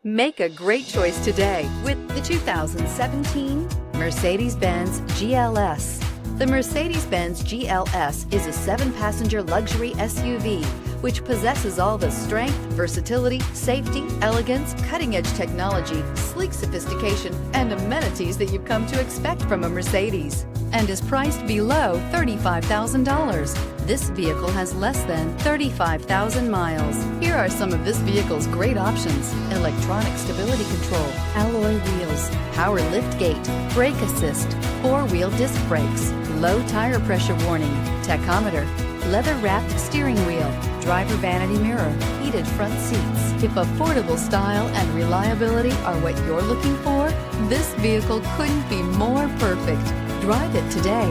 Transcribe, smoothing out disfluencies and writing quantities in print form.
Make a great choice today with the 2017 Mercedes-Benz GLS. The Mercedes-Benz GLS is a 7-passenger luxury SUV which possesses all the strength, versatility, safety, elegance, cutting-edge technology, sleek sophistication, and amenities that you've come to expect from a Mercedes, and is priced below $35,000. This vehicle has less than 35,000 miles. Here are some of this vehicle's great options: electronic stability control, alloy wheels, power liftgate, brake assist, 4-wheel disc brakes, low tire pressure warning, tachometer, leather-wrapped steering wheel, driver vanity mirror, heated front seats. If affordable style and reliability are what you're looking for, this vehicle couldn't be more perfect. Drive it today.